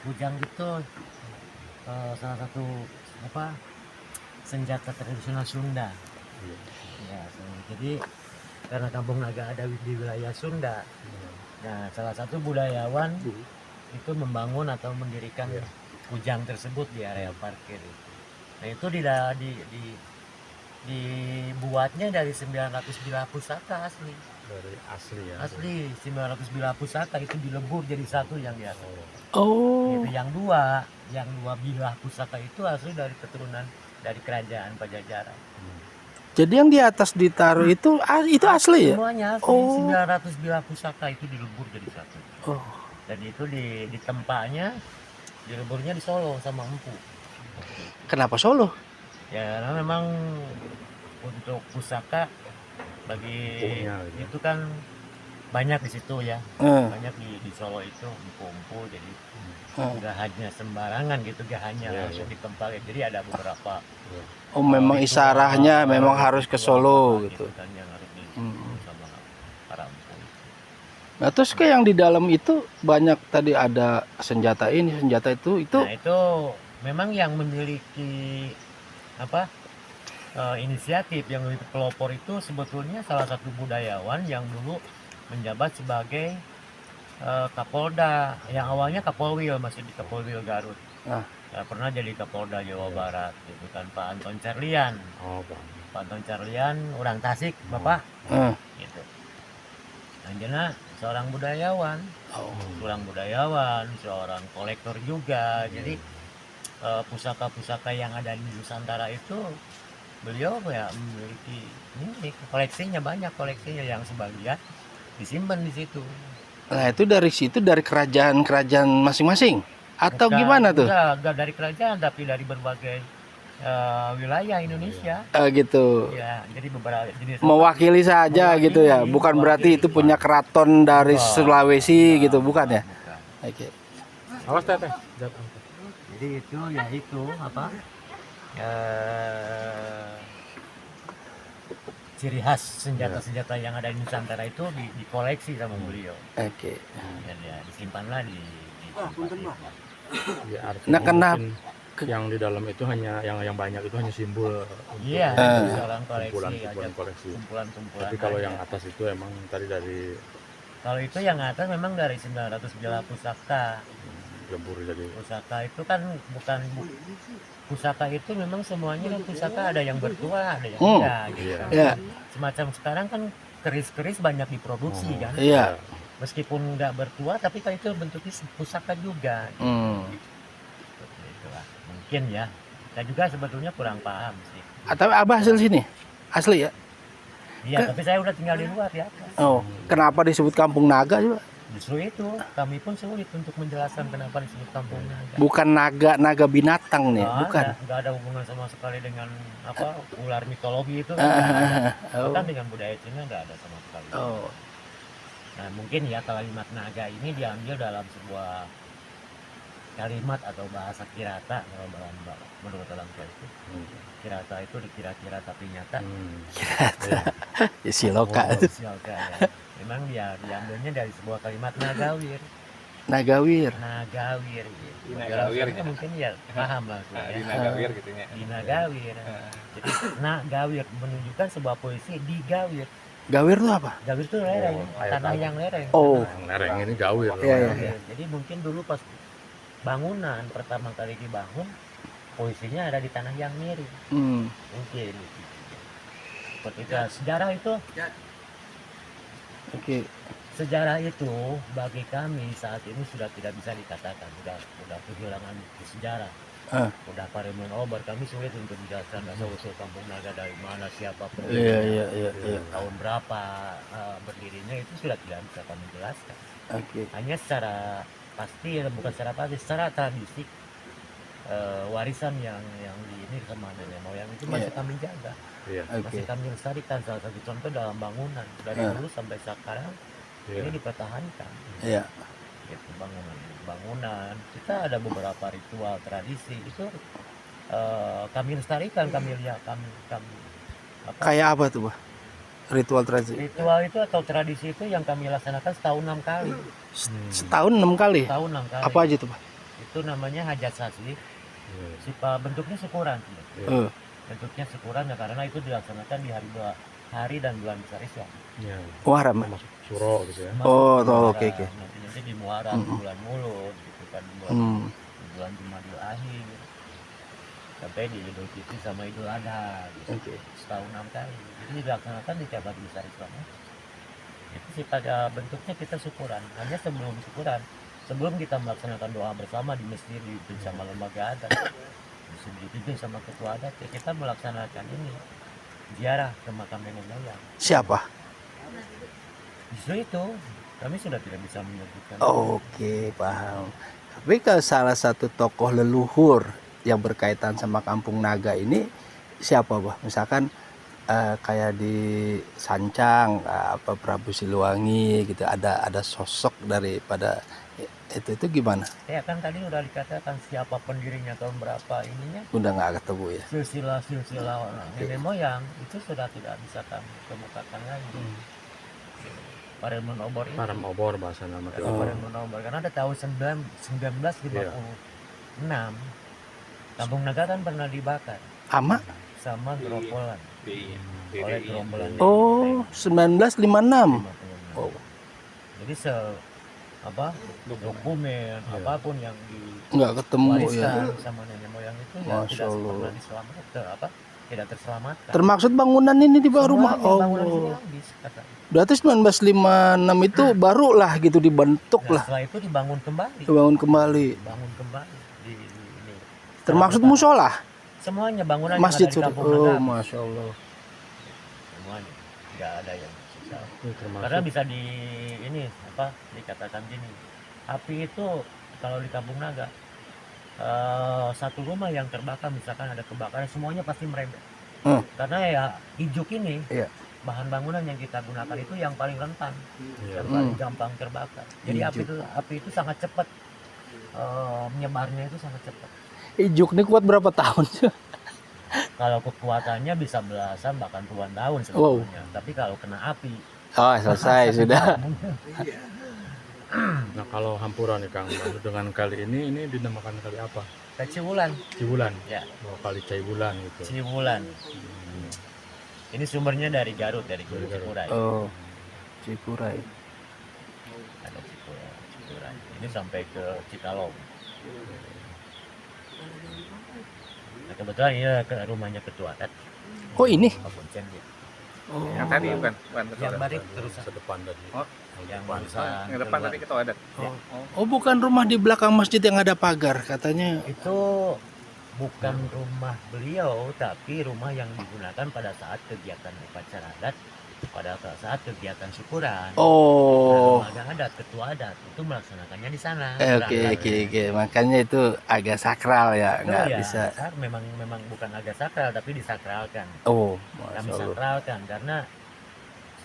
Kujang itu salah satu apa senjata tradisional Sunda. Ya, jadi karena Kampung Naga ada di wilayah Sunda. Nah, salah satu budayawan itu membangun atau mendirikan kujang tersebut di area parkir itu. Nah, itu dibuatnya dari 900 bilah pusaka asli. Dari asli ya. Asli 900 bilah pusaka itu dilebur jadi satu yang di atas. Oh. Itu yang dua bilah pusaka itu asli dari keturunan dari kerajaan Pajajaran. Jadi yang di atas ditaruh itu asli ya? Semuanya asli. Oh. 900 bilah pusaka itu dilebur jadi satu. Oh. Dan itu di tempatnya dileburnya di Solo sama Empu. Kenapa Solo? Ya karena memang untuk pusaka bagi Empunya, gitu. itu kan banyak di situ ya. Banyak di Solo itu empu-empu, jadi nggak hanya sembarangan gitu, nggak hanya langsung di tempat. Jadi ada beberapa. Oh, memang isarahnya memang harus ke Solo gitu. Kan yang harus sama para empu. Nah, terus kayak yang di dalam itu banyak tadi ada senjata ini, senjata itu. Nah, itu memang yang memiliki apa? Inisiatif yang lebih pelopor itu sebetulnya salah satu budayawan yang dulu menjabat sebagai Kapolda, yang awalnya Kapolwil, masih di Kapolwil Garut. Pernah jadi Kapolda Jawa Barat gitu kan, Pak Anton Carlian. Pak Anton Carlian orang Tasik, Bapak. Gitu. Anjana seorang budayawan. Seorang kolektor juga. Jadi pusaka-pusaka yang ada di Nusantara itu beliau ya memiliki ini koleksinya, banyak koleksinya yang sebagian disimpan di situ. Nah, itu dari situ dari kerajaan masing-masing atau Bukan, gimana tuh? Enggak dari kerajaan, tapi dari berbagai wilayah Indonesia. Gitu. Ya, jadi beberapa jenis Mewakili saja gitu ya. Bukan berarti itu punya keraton dari Sulawesi gitu, bukan ya? Oke. Awas teh. Jadi itu ya itu apa? Ciri khas senjata-senjata yang ada di Nusantara itu dikoleksi sama beliau. Oke. Dan ya disimpanlah di tempat itu. Ya, Nah, kenapa yang di dalam itu hanya yang banyak itu hanya simbol Iya, seorang koleksi, kumpulan-kumpulan. Tapi kalau yang atas itu emang tadi dari kalau itu yang atas memang dari 900 bilah pusaka. lebur jadi Pusaka itu kan bukan pusaka itu memang semuanya kan pusaka, ada yang bertuah, ada yang enggak gitu. ya. Semacam sekarang kan keris-keris banyak diproduksi kan. Iya. Meskipun nggak bertuah tapi kan itu bentuknya pusaka juga. Seperti itulah. Mungkin ya. Saya juga sebetulnya kurang paham sih. Atau Abah hasil sini? Asli ya? Iya, tapi saya udah tinggal di luar ya. Oh, kenapa disebut Kampung Naga juga? Justru itu, kami pun sulit untuk menjelaskan kenapa disebut Kampung Naga. Bukan naga binatang nih, bukan. Nggak ada hubungan sama sekali dengan apa ular mitologi itu. Bahkan dengan budaya Cina nggak ada sama sekali. Nah, mungkin ya kalimat naga ini diambil dalam sebuah kalimat atau bahasa Kirata kalau menurut orang tua itu. Kirata itu dikira-kira tapi nyata. Siloka. Siloka ya. Memang dia diambilnya dari sebuah kalimat nagawir. Nagawir Gitu. Nagawir gitu. Mungkin ya paham lah. Di Nagawir gitu ya. Di Nagawir. Jadi nagawir menunjukkan sebuah puisi di gawir. Gawir itu apa? Gawir itu lereng, tanah yang lereng. yang lereng ini gawir. Iya. Jadi mungkin dulu pas bangunan pertama kali dibangun, puisinya ada di tanah yang miring. Mungkin. Seperti itu. Sejarah itu. Oke. Sejarah itu bagi kami saat ini sudah tidak bisa dikatakan, sudah kehilangan sejarah. Udah paremen obar, kami sulit untuk menjelaskan asal-usul Kampung Naga dari mana, siapa pendirinya, tahun berapa berdirinya, itu sudah tidak bisa kami jelaskan. Hanya secara pasti, bukan secara pasti, secara tradisi warisan yang di ini sama nenek moyang itu masih kami jaga, masih kami lestarikan. Salah satu contoh dalam bangunan dari dulu sampai sekarang ini dipertahankan. Gitu, bangunan kita ada beberapa ritual tradisi itu kami lestarikan, kami lihat, kami kayak apa tuh, Bah? Ritual tradisi itu atau tradisi itu yang kami laksanakan setahun 6 kali. Setahun 6 kali? Setahun 6 kali. Apa aja tuh, Pak? itu namanya hajat sasli. Bentuknya syukuran. Eh. Bentuknya syukuran ya, karena itu dilaksanakan di hari dan bulan besar Islam. Muharram. Masuk suro gitu ya. Oh, Muharram, oke, oke. nanti di Muharram, di bulan Mulut gitu kan, di bulan Jumadil Akhir, sampai di Idul Fitri sama Idul Adha gitu. Oke. Setahun 6 kali. Jadi dilaksanakan di tiap hari besar Islam. Itu sih pada bentuknya kita syukuran. Hanya sebelum kita melaksanakan doa bersama di masjid, bersama lembaga adat, dipimpin sama ketua adat, ya kita melaksanakan ini ziarah ke makam nenek moyang. Siapa? Justru itu kami sudah tidak bisa menyebutkan. Oke, paham. Tapi kalau salah satu tokoh leluhur yang berkaitan sama Kampung Naga ini siapa, Bah? Misalkan kayak di Sancang, Prabu Siliwangi gitu, ada sosok daripada itu gimana? Ya kan tadi udah dikatakan siapa pendirinya, tahun berapa ininya. Udah nggak ketemu ya? Silsilah nenek moyang itu sudah tidak bisa kami kemukakan lagi. Paremun Obor itu. Param obor bahasa nama kita. Paremun Obor, karena ada tahun 1956 Kampung Naga kan pernah dibakar sama gerombolan. Oleh gerombolan. Oh, 1956. Oh. Jadi dokumen apapun yang Nggak ketemu ya. diwariskan sama nenek moyang itu ya Masya tidak Allah. pernah diselamatkan, tidak terselamatkan. Termaksud bangunan ini di bawah rumah. Semuanya bangunan Oh. sini habis, katanya. Berarti 1956 itu barulah gitu dibentuk Nah, lah. setelah itu dibangun kembali. Dibangun kembali. Di ini. Termaksud musola. Semuanya bangunan Masjid yang ada di sudah. Kampung Oh, Naga. Masya Allah. Semuanya. Nggak ada yang sisa. Termasuk Karena bisa dikatakan gini. Api itu kalau di Kampung Naga satu rumah yang terbakar, misalkan ada kebakaran, semuanya pasti merembet. Karena ya ijuk ini bahan bangunan yang kita gunakan itu yang paling rentan, yang paling gampang terbakar. Jadi api itu sangat cepat menyebarnya, itu sangat cepat. Ijuk ini kuat berapa tahun sih? Kalau kekuatannya bisa belasan bahkan puluhan tahun sebetulnya. Tapi kalau kena api, selesai sudah. Nah, kalau Hampura nih Kang, dengan kali ini dinamakan kali apa? Ciwulan. Ciwulan. Ya. Oh, kali Ciwulan gitu. Ciwulan. Ini sumbernya dari Garut, dari Gunung Cikuray. Oh, Cikuray. Ada Cikuray. Ini sampai ke Cikalong. Nah, kebetulan ini rumahnya ketua adat. Oh, ini? Oh. Yang tadi bukan yang balik terus ke depan tadi. Oh, yang barusan yang depan tadi ketua adat. Oh, bukan rumah di belakang masjid yang ada pagar katanya. Itu bukan rumah beliau, tapi rumah yang digunakan pada saat kegiatan upacara adat, pada saat kegiatan syukuran. Oh. Nah, adat, ketua adat itu melaksanakannya di sana. Oke. Makanya itu agak sakral ya, nggak ya, bisa. Memang bukan agak sakral, tapi disakralkan. Oh, kami sakralkan karena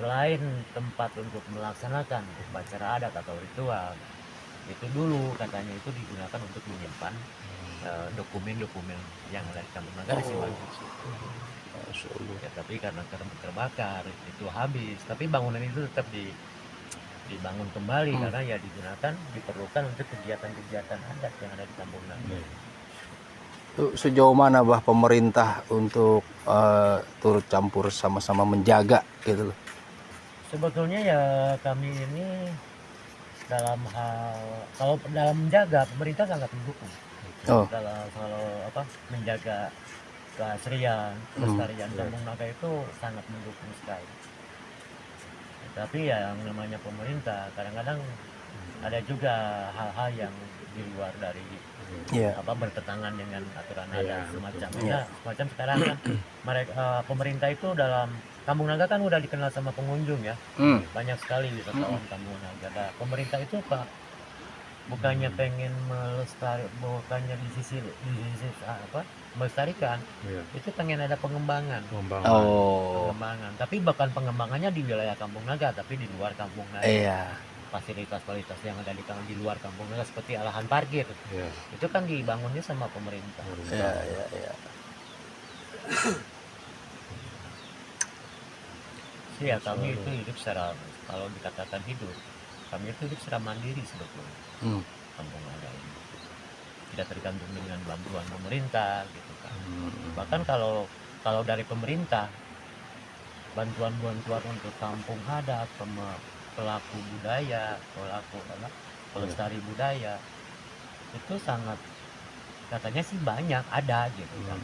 selain tempat untuk melaksanakan upacara adat atau ritual, itu dulu katanya itu digunakan untuk menyimpan dokumen-dokumen yang ada di Kampung Naga disimpan. Ya, tapi karena terbakar itu habis, tapi bangunan itu tetap dibangun kembali karena ya diperlukan untuk kegiatan-kegiatan adat yang ada di Kampung Naga. Sejauh mana Bah pemerintah untuk turut campur sama-sama menjaga gitu loh? Sebetulnya ya kami ini dalam menjaga, pemerintah sangat mendukung. Kalau menjaga keasrian, kelestarian Kampung Naga itu sangat mendukung sekali. Tapi ya yang namanya pemerintah kadang-kadang ada juga hal-hal yang di luar dari bertentangan dengan aturan adat semacam sekarang kan pemerintah itu dalam Kampung Naga kan udah dikenal sama pengunjung ya. Banyak sekali wisatawan Kampung Naga. Pemerintah itu bukannya pengen melestarikan, itu pengen ada pengembangan. Pengembangan. Tapi bukan pengembangannya di wilayah Kampung Naga, tapi di luar Kampung Naga. Fasilitas-fasilitas yang ada di luar Kampung Naga seperti lahan parkir, itu kan dibangunnya sama pemerintah. Ya kami itu hidup secara, kalau dikatakan hidup, kami itu hidup secara mandiri sebetulnya. Kampung Naga ini. tidak tergantung dengan bantuan pemerintah gitu kan. Bahkan kalau dari pemerintah bantuan-bantuan untuk kampung adat, pelaku budaya, pelestari budaya itu sangat, katanya sih banyak ada gitu kan.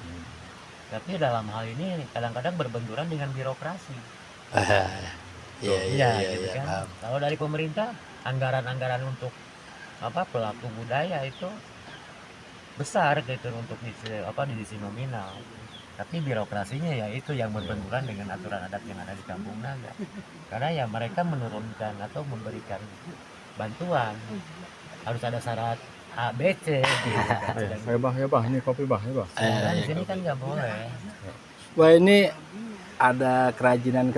Tapi dalam hal ini kadang-kadang berbenturan dengan birokrasi. Iya, Gitu kan. paham. Kalau dari pemerintah anggaran-anggaran untuk pelaku budaya itu besar gitu untuk di sisi nominal. Tapi birokrasinya ya itu yang berbenturan dengan aturan adat yang ada di Kampung Naga. Karena ya mereka menurunkan atau memberikan bantuan harus ada syarat A, B, C gitu kan. Ya bah, ini kopi bah, ya bah. Sedangkan di sini kan nggak boleh. Wah, ini ada kerajinan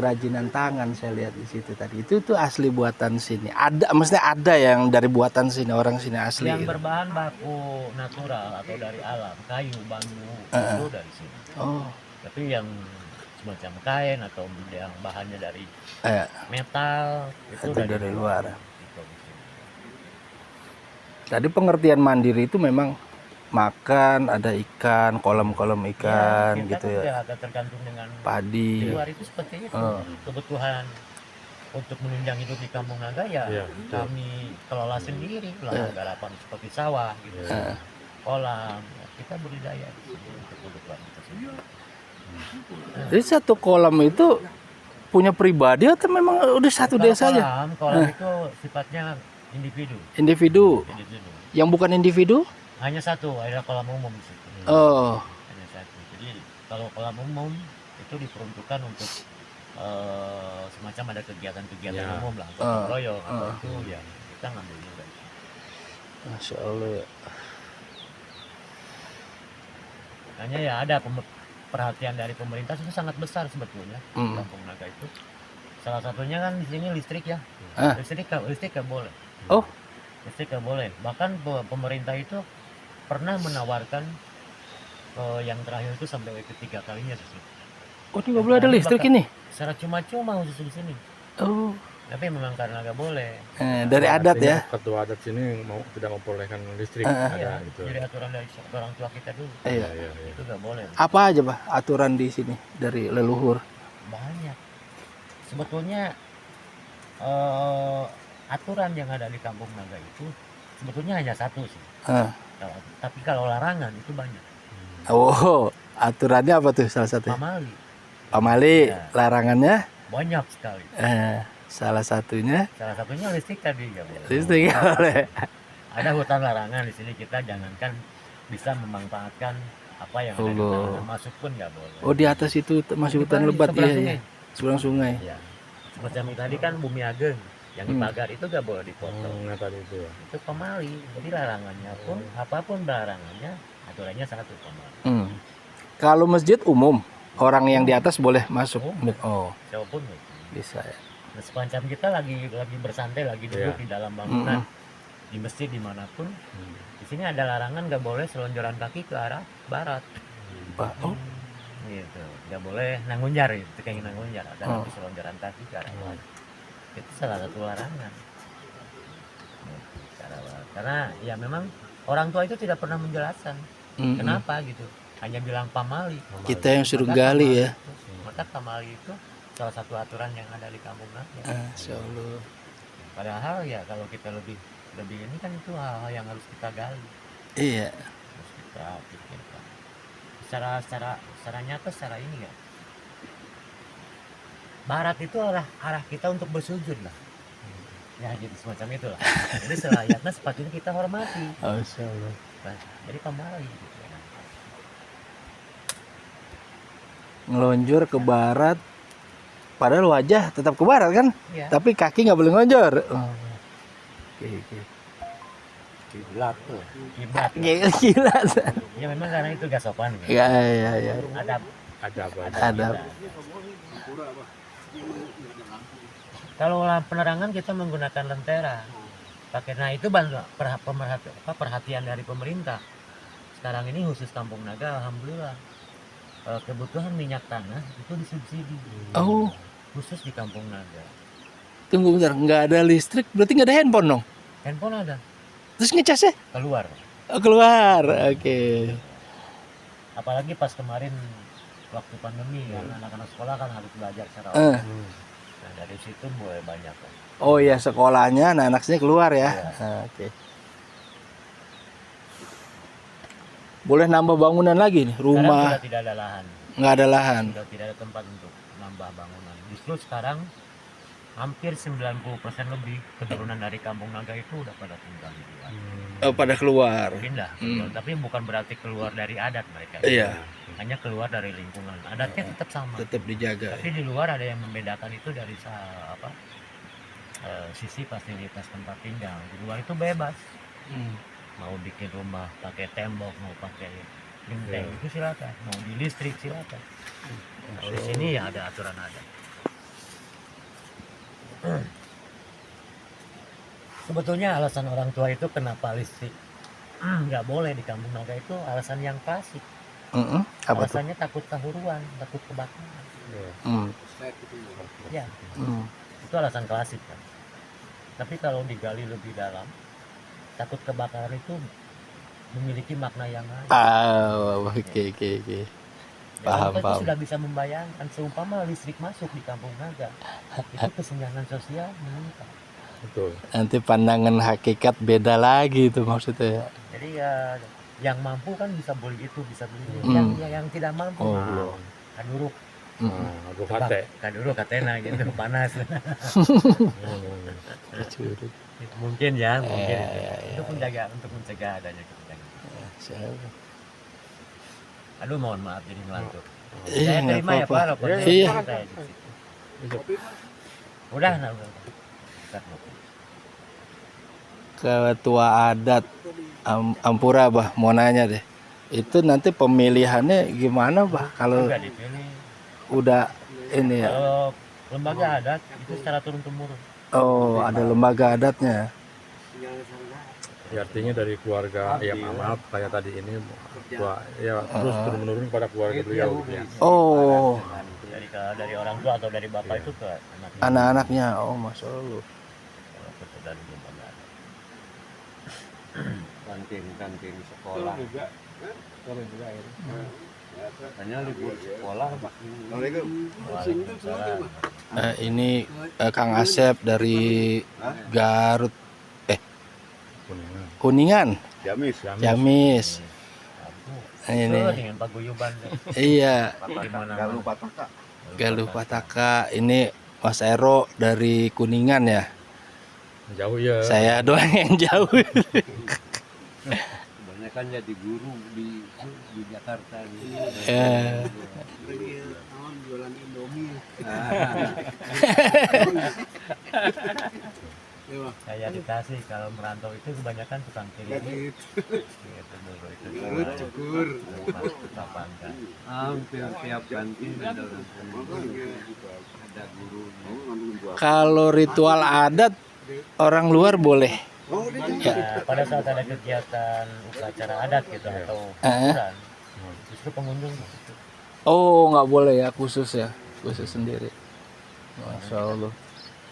tangan saya lihat di situ tadi. Itu tuh asli buatan sini. Ada, maksudnya ada yang dari buatan sini, orang sini asli. Yang gitu. berbahan baku natural atau dari alam, kayu, bambu itu dari sini. Oh, Tapi yang semacam kain atau yang bahannya dari metal itu itu dari luar. Itu di sini. Tadi pengertian mandiri itu memang makan, ada ikan, kolam-kolam ikan kita gitu kan ya. udah agak tergantung dengan di Padi. luar itu seperti itu. Kebutuhan untuk menunjang hidup di Kampung Naga ya kami kelola sendiri, kelola garapan seperti sawah gitu, kolam, ya, kita budidaya di sini untuk kebutuhan kita sendiri. Jadi satu kolam itu punya pribadi atau memang udah satu Kalau desa aja? kolam itu sifatnya individu. Individu. Yang bukan individu? Hanya satu, ada kolam umum di situ. Oh, Hanya satu. Jadi kalau kolam umum itu diperuntukkan untuk semacam ada kegiatan-kegiatan umum lah, gotong royong atau itu ya kita ngambil juga. Masya Allah ya. Hanya ya ada perhatian dari pemerintah itu sangat besar sebetulnya di Kampung Naga itu. Salah satunya kan di sini listrik ya. Listrik nggak boleh. Oh, Listrik nggak boleh. Bahkan pemerintah itu pernah menawarkan yang terakhir itu sampai ketiga kalinya di sini. oh ini nggak boleh ada listrik ini? Secara cuma-cuma khusus di sini. Oh, Tapi memang karena nggak boleh. dari adat ya? Ketua adat sini tidak memperbolehkan listrik Iya, ada gitu. jadi aturan dari orang tua kita dulu. Iya. Itu nggak boleh. Apa aja Pak aturan di sini dari leluhur? Banyak. Sebetulnya aturan yang ada di Kampung Naga itu sebetulnya hanya satu sih. Tapi kalau larangan itu banyak. Oh, aturannya apa tuh salah satunya? Pamali Pamali, Ya. larangannya banyak sekali. salah satunya Salah satunya listrik tadi nggak boleh. listrik nggak boleh. Ada hutan larangan di sini, kita jangankan bisa memanfaatkan apa yang ada di Allah. tanah, masuk pun nggak boleh. Oh, di atas itu masih hutan Di lebat seberang ya, sungai. ya. Seberang sungai. Ya. Semacam tadi kan Bumi Ageng yang dipagar itu nggak boleh dipotong. Tadi itu ya. Itu pemali. Jadi larangannya pun apapun larangannya aturannya satu pemali. Kalau masjid umum, orang yang di atas boleh masuk. Oh, Siapapun bisa ya. nah, semacam kita lagi bersantai lagi duduk di dalam bangunan di masjid dimanapun. Di sini ada larangan nggak boleh selonjoran kaki ke arah barat. Oh, Gitu, nggak boleh nangunjar itu kayak nangunjar ada nanti selonjoran kaki ke arah barat. Itu salah satu larangan. Karena ya memang orang tua itu tidak pernah menjelaskan kenapa gitu, hanya bilang pamali. Kita yang suruh gali ya. Maka pamali itu salah satu aturan yang ada di Kampung Naga. Masya Allah. Padahal ya kalau kita lebih ini kan itu hal-hal yang harus kita gali, Iya. harus kita pikirkan. Secara nyata secara ini ya. Barat itu arah kita untuk bersujud lah. Ya jadi semacam itulah. Jadi selayaknya sepatutnya kita hormati. Masya Allah. Jadi pamali gitu. Ngelonjor ke barat, padahal wajah tetap ke barat kan? Iya. Tapi kaki nggak boleh ngelonjor. Oke. Kiblat tuh. Kiblat. Gila. Ya memang karena itu gak sopan. Ya. Ada. Kalau penerangan kita menggunakan lentera. Nah itu perhatian dari pemerintah. Sekarang ini khusus Kampung Naga, alhamdulillah kebutuhan minyak tanah itu disubsidi. Oh, Khusus di Kampung Naga. tunggu bentar, nggak ada listrik, berarti nggak ada handphone dong? Handphone ada, Terus ngecasnya? keluar. Oh, keluar. Oke. Apalagi pas kemarin waktu pandemi kan anak-anak sekolah kan harus belajar secara Eh. online. Nah, dari situ mulai banyak kan. Oh ya, sekolahnya anak-anaknya keluar ya. Iya. Oke. Boleh nambah bangunan lagi nih, Sekarang rumah. sudah tidak ada lahan, Nggak ada lahan. sudah tidak ada tempat untuk nambah bangunan. Justru sekarang hampir 90% lebih keturunan dari Kampung Naga itu udah pada tinggal di luar. Oh, pada keluar. Pindah, keluar. Tapi bukan berarti keluar dari adat mereka. Iya. Hanya keluar dari lingkungan. Adatnya tetap sama. Tetap dijaga. Tapi di luar ada yang membedakan itu dari sisi fasilitas tempat tinggal. Di luar itu bebas. Mau bikin rumah pakai tembok, mau pakai genteng, Iya. itu silakan. Mau di listrik silakan. Kalau di sini ya ada aturan adat. Sebetulnya alasan orang tua itu kenapa listrik nggak boleh di Kampung Naga itu alasan yang klasik. Apa tuh? Alasannya takut kehuruan, takut kebakaran. Hmm. Ya, Hmm. itu alasan klasik kan. Tapi kalau digali lebih dalam, takut kebakaran itu memiliki makna yang lain. Oke. Dan Paham, kita itu paham. sudah bisa membayangkan seumpama listrik masuk di Kampung Naga, itu kesenjangan sosial meningkat. Betul. Nanti pandangan hakikat beda lagi itu maksudnya. Jadi ya yang mampu kan bisa beli itu, bisa beli itu. Hmm. Yang tidak mampu, Oh, belum. kaduruk, Aku kate. kaduruk katena gitu panas. Mungkin ya, mungkin itu untuk mencegah adanya kesenjangan. Aduh, mohon maaf jadi ngelantur. Iya, Saya nggak terima ya apa-apa. Pak, laporan Iya. saya di situ. Udah, nah udah. Ustaz, ngopi. Ketua adat Ampura, bah, mau nanya deh. Itu nanti pemilihannya gimana, bah? Kalau Juga dipilih. udah ini ya. Kalau lembaga adat itu secara turun temurun. Oh, ada lembaga adatnya. Ya, artinya dari keluarga yang amat kayak tadi ini ya terus turun menurun pada keluarga beliau gitu ya. Oh, Dari orang tua atau dari bapak itu ke anaknya. anak-anaknya. Oh, Masya Allah. Kalau ke dari lembaga adat. kantin sekolah. Hanya libur sekolah. Waalaikumsalam. Ini Kang Asep dari Garut, Kuningan, Ciamis. Ini. Dengan paguyuban. Iya, Gimana? Galuh Pataka. Ini Mas Ero dari Kuningan ya. Jauh ya. Saya doang yang jauh. Kebanyakan jadi guru di Jakarta. Ya. Saya dikasih kalau merantau itu kebanyakan tukang kiri. Gitu dulu itu. Cukur. Kapan kan? Hampir tiap kantin ada orang ada guru. Kalau ritual adat orang luar boleh. Ya, pada saat ada kegiatan upacara adat gitu atau syukuran, justru pengunjung gitu. Oh, nggak boleh ya, khusus sendiri. Masya Allah.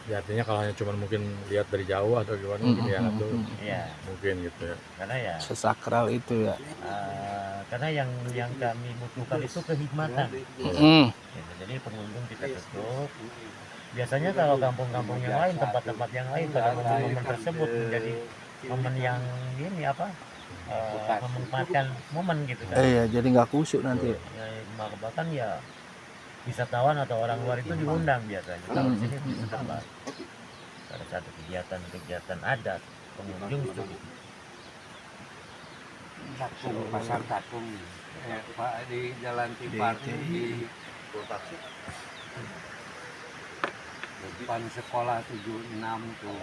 Ya, artinya kalau hanya cuma mungkin lihat dari jauh atau gimana mungkin ya atau Iya, mungkin gitu ya. karena ya Sesakral itu ya. karena yang kami butuhkan itu kehikmatan. Mm. Gitu. Jadi pengunjung kita tutup. Biasanya kalau kampung-kampung yang lain, tempat-tempat yang lain pada momen-momen tersebut menjadi momen yang ini memanfaatkan momen gitu kan. Iya, jadi nggak khusyuk nanti. Ya, bahkan ya wisatawan atau orang luar itu diundang biasanya. Kalau di sini tempat pada satu kegiatan adat pengunjung itu Pasar Takung. Pak di Jalan Tipati di depan sekolah 76 tuh.